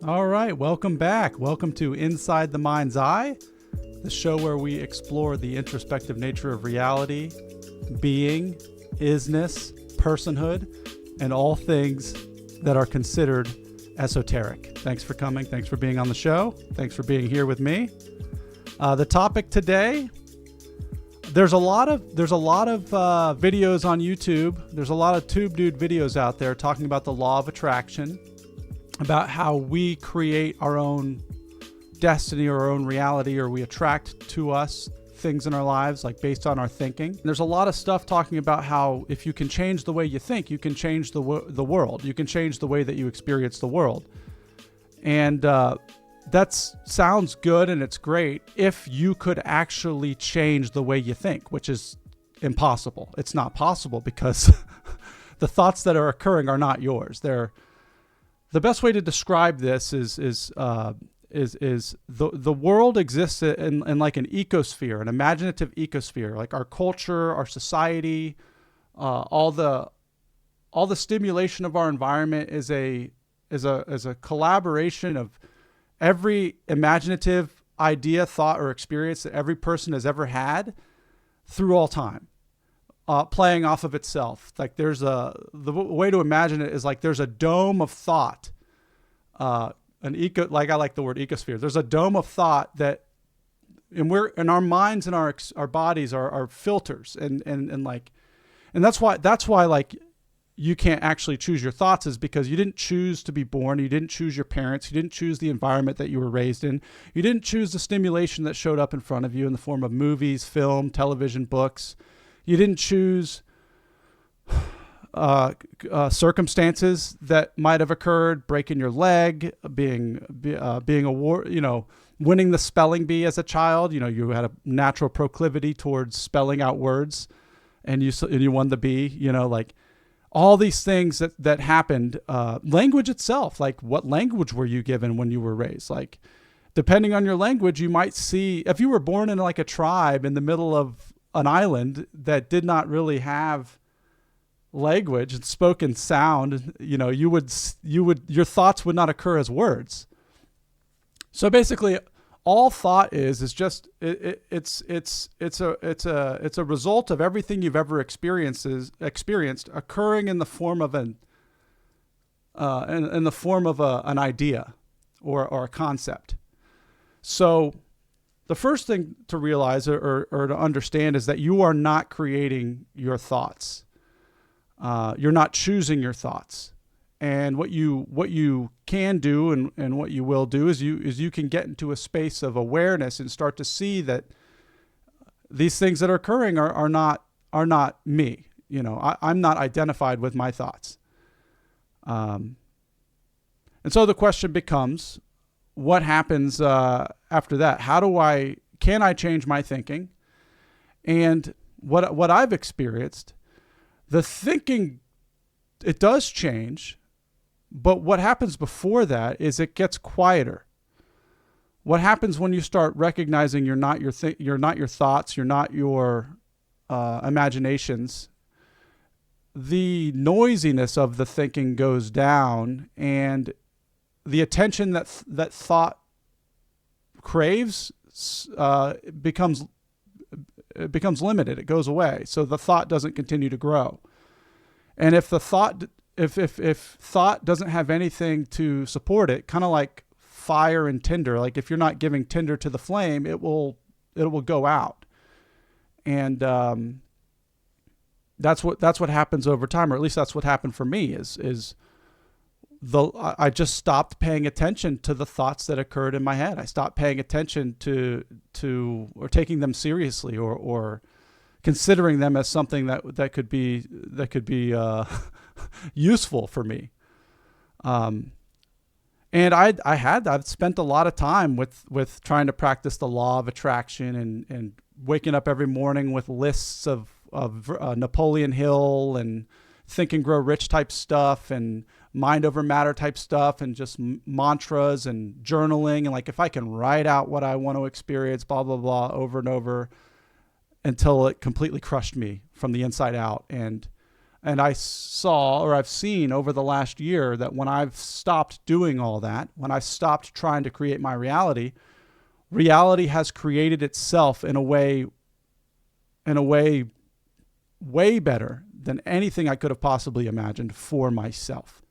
All right, welcome back. Welcome to Inside the Mind's Eye, the show where we explore the introspective nature of reality, being, isness, personhood, and all things that are considered esoteric. Thanks for coming. Thanks for being on the show. Thanks for being here with me. The topic today, there's a lot of videos on YouTube. There's a lot of tube dude videos out there talking about the law of attraction, about how we create our own destiny or our own reality, or we attract to us things in our lives, like based on our thinking. There's a lot of stuff talking about how if you can change the way you think, you can change the world. You can change the way that you experience the world. And that sounds good and it's great if you could actually change the way you think, which is impossible. It's not possible because the thoughts that are occurring are not yours. The best way to describe this is the world exists in like an ecosphere, an imaginative ecosphere, like our culture, our society, all the stimulation of our environment is a collaboration of every imaginative idea, thought, or experience that every person has ever had through all time. Playing off of itself. Like the way to imagine it is like there's a dome of thought, I like the word ecosphere. There's a dome of thought that, and our minds and our bodies are filters, and that's why like you can't actually choose your thoughts, is because you didn't choose to be born, you didn't choose your parents, you didn't choose the environment that you were raised in, you didn't choose the stimulation that showed up in front of you in the form of movies, film, television, books. You didn't choose circumstances that might have occurred, breaking your leg, being winning the spelling bee as a child. You had a natural proclivity towards spelling out words, and you won the bee. Like all these things that happened. Language itself, like what language were you given when you were raised? Like depending on your language, you might see if you were born in like a tribe in the middle of an island that did not really have language and spoken sound, your thoughts would not occur as words. So basically, all thought is just it's a result of everything you've ever experienced occurring in the form of an idea or a concept. So the first thing to realize or to understand is that you are not creating your thoughts. You're not choosing your thoughts. And what you can do and what you will do is you can get into a space of awareness and start to see that these things that are occurring are not me. I'm not identified with my thoughts. And so the question becomes, what happens after that? Can I change my thinking? And what I've experienced, the thinking, it does change, but what happens before that is it gets quieter. What happens when you start recognizing you're not your thoughts, you're not your imaginations, the noisiness of the thinking goes down, and the attention that thought craves becomes limited. It goes away. So the thought doesn't continue to grow. And if thought doesn't have anything to support it, kind of like fire and tinder, like if you're not giving tinder to the flame, it will go out. And that's what happens over time, or at least that's what happened for me. I just stopped paying attention to the thoughts that occurred in my head. I stopped paying attention to or taking them seriously or considering them as something that could be useful for me. And I've spent a lot of time with trying to practice the law of attraction and waking up every morning with lists of Napoleon Hill and Think and Grow Rich type stuff and mind over matter type stuff and just mantras and journaling. And like, if I can write out what I want to experience, blah, blah, blah, over and over until it completely crushed me from the inside out. And And I saw, or I've seen over the last year, that when I've stopped doing all that, when I stopped trying to create my reality, reality has created itself in a way way better than anything I could have possibly imagined for myself,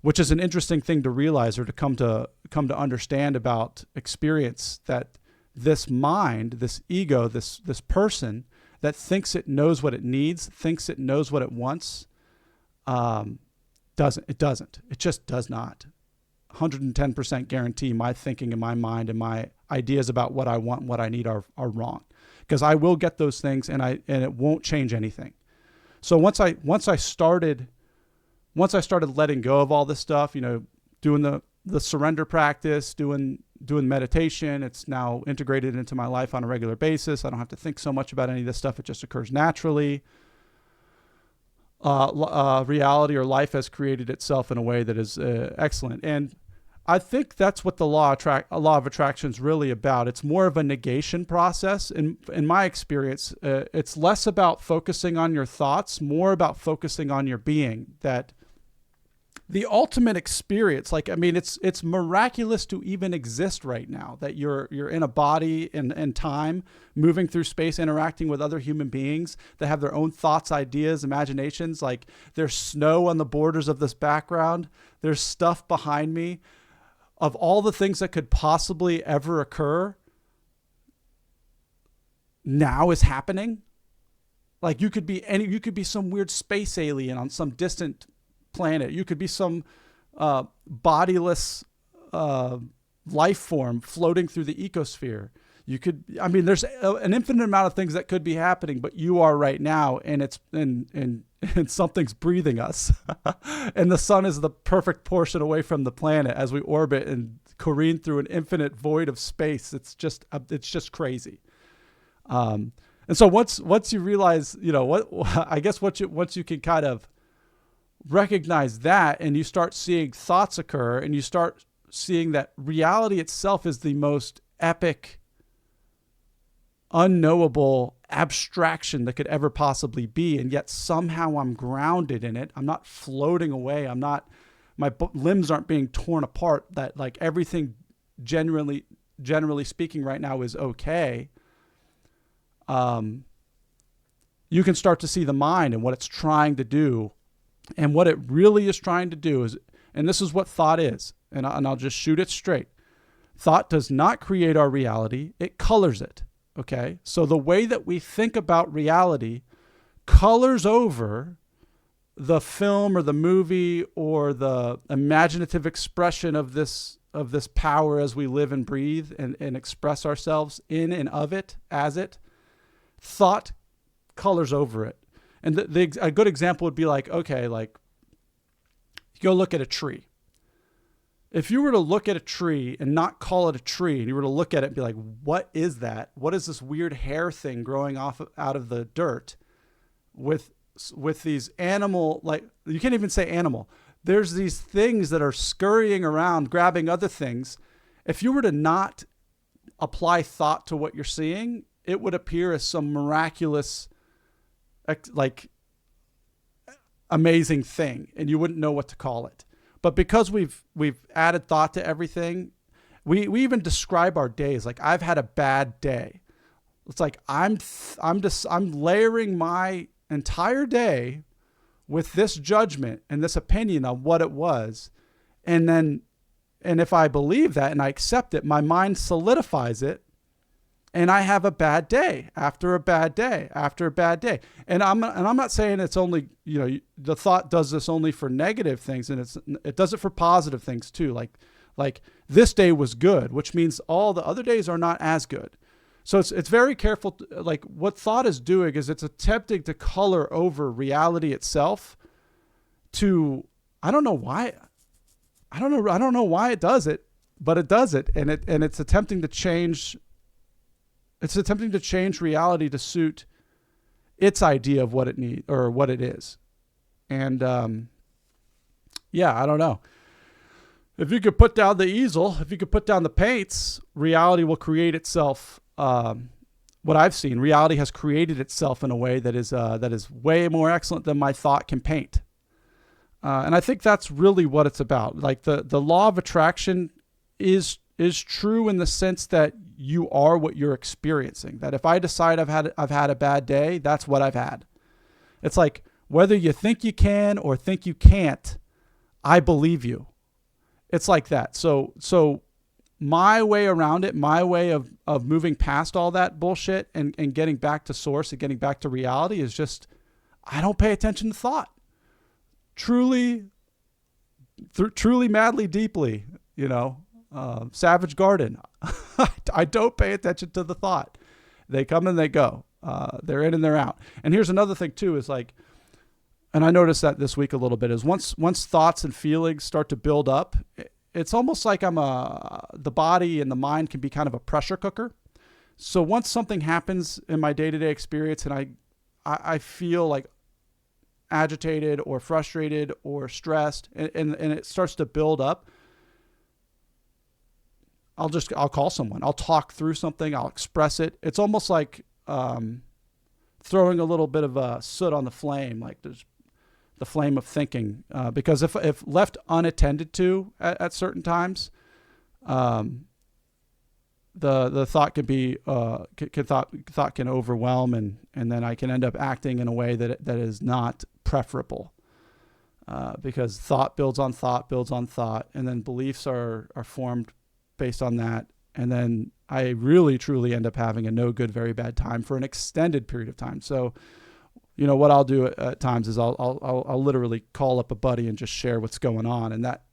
which is an interesting thing to realize, or to come to understand about experience, that this mind, this ego, this person that thinks it knows what it needs, thinks it knows what it wants, doesn't. It just does not. 110% guarantee my thinking in my mind and my ideas about what I want and what I need are wrong, because I will get those things and it won't change anything. So once I started letting go of all this stuff, doing the surrender practice, doing meditation, it's now integrated into my life on a regular basis. I don't have to think so much about any of this stuff. It just occurs naturally. Reality, or life, has created itself in a way that is excellent. And I think that's what the law of attraction is really about. It's more of a negation process. In my experience, it's less about focusing on your thoughts, more about focusing on your being. That the ultimate experience, it's miraculous to even exist right now, that you're in a body and time, moving through space, interacting with other human beings that have their own thoughts, ideas, imaginations. Like, there's snow on the borders of this background. There's stuff behind me. Of all the things that could possibly ever occur, now is happening. Like, you could be some weird space alien on some distant planet. You could be some bodiless life form floating through the ecosphere. There's an infinite amount of things that could be happening, but you are right now, and and something's breathing us. And the sun is the perfect portion away from the planet as we orbit and careen through an infinite void of space. It's just crazy. And so once you realize, once you can kind of recognize that, and you start seeing thoughts occur, and you start seeing that reality itself is the most epic, unknowable abstraction that could ever possibly be, and yet somehow I'm grounded in it. I'm not floating away. My limbs aren't being torn apart. That, like, everything generally speaking right now is okay. You can start to see the mind and what it's trying to do. And what it really is trying to do is, and this is what thought is, and I'll just shoot it straight. Thought does not create our reality. It colors it. Okay? So the way that we think about reality colors over the film or the movie or the imaginative expression of this power as we live and breathe and express ourselves in and of it, as it. Thought colors over it. And a good example would be like, okay, like, you go look at a tree. If you were to look at a tree and not call it a tree, and you were to look at it and be like, what is that? What is this weird hair thing growing out of the dirt with these animal, like, you can't even say animal. There's these things that are scurrying around, grabbing other things. If you were to not apply thought to what you're seeing, it would appear as some miraculous, like, amazing thing, and you wouldn't know what to call it. But because we've added thought to everything, we even describe our days. Like, I've had a bad day. It's like I'm layering my entire day with this judgment and this opinion on what it was, and if I believe that and I accept it, my mind solidifies it. And I have a bad day after a bad day after a bad day. And I'm not saying it's only, the thought does this only for negative things, and it does it for positive things too. Like this day was good, which means all the other days are not as good. So it's very careful. Like, what thought is doing is it's attempting to color over reality itself to, I don't know why it does it, but it does it. And it's attempting to change. It's attempting to change reality to suit its idea of what it needs or what it is. And I don't know. If you could put down the paints, reality will create itself what I've seen, reality has created itself in a way that is way more excellent than my thought can paint. And I think that's really what it's about. Like the law of attraction is true in the sense that you are what you're experiencing. That if I decide I've had a bad day, that's what I've had. It's like whether you think you can or think you can't, I believe you. It's like that. So my way around it, my way of moving past all that bullshit and getting back to source and getting back to reality is just, I don't pay attention to thought. Truly, madly, deeply, Savage Garden. I don't pay attention to the thought. They come and they go. They're in and they're out. And here's another thing too, is like, and I noticed that this week a little bit, is once thoughts and feelings start to build up, it's almost like the body and the mind can be kind of a pressure cooker. So once something happens in my day-to-day experience and I feel like agitated or frustrated or stressed and it starts to build up, I'll call someone. I'll talk through something. I'll express it. It's almost like throwing a little bit of soot on the flame, like there's the flame of thinking, because if left unattended to at certain times, the thought can be thought can overwhelm, and then I can end up acting in a way that is not preferable, because thought builds on thought, and then beliefs are formed based on that, and then I really truly end up having a no good, very bad time for an extended period of time. So, what I'll do at times is I'll literally call up a buddy and just share what's going on, and that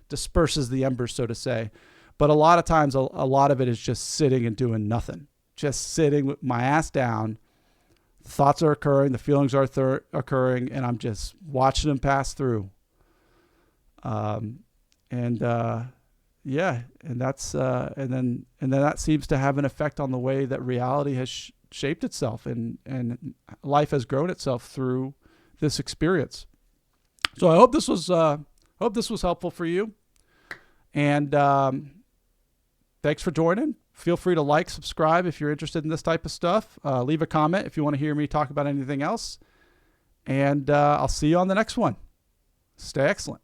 disperses the embers, so to say. But a lot of times, a lot of it is just sitting and doing nothing, just sitting with my ass down. Thoughts are occurring, the feelings are occurring, and I'm just watching them pass through. Yeah, and that's and then that seems to have an effect on the way that reality has shaped itself and life has grown itself through this experience. So I hope this was helpful for you, and thanks for joining. Feel free to like, subscribe if you're interested in this type of stuff. Leave a comment if you want to hear me talk about anything else, and I'll see you on the next one. Stay excellent.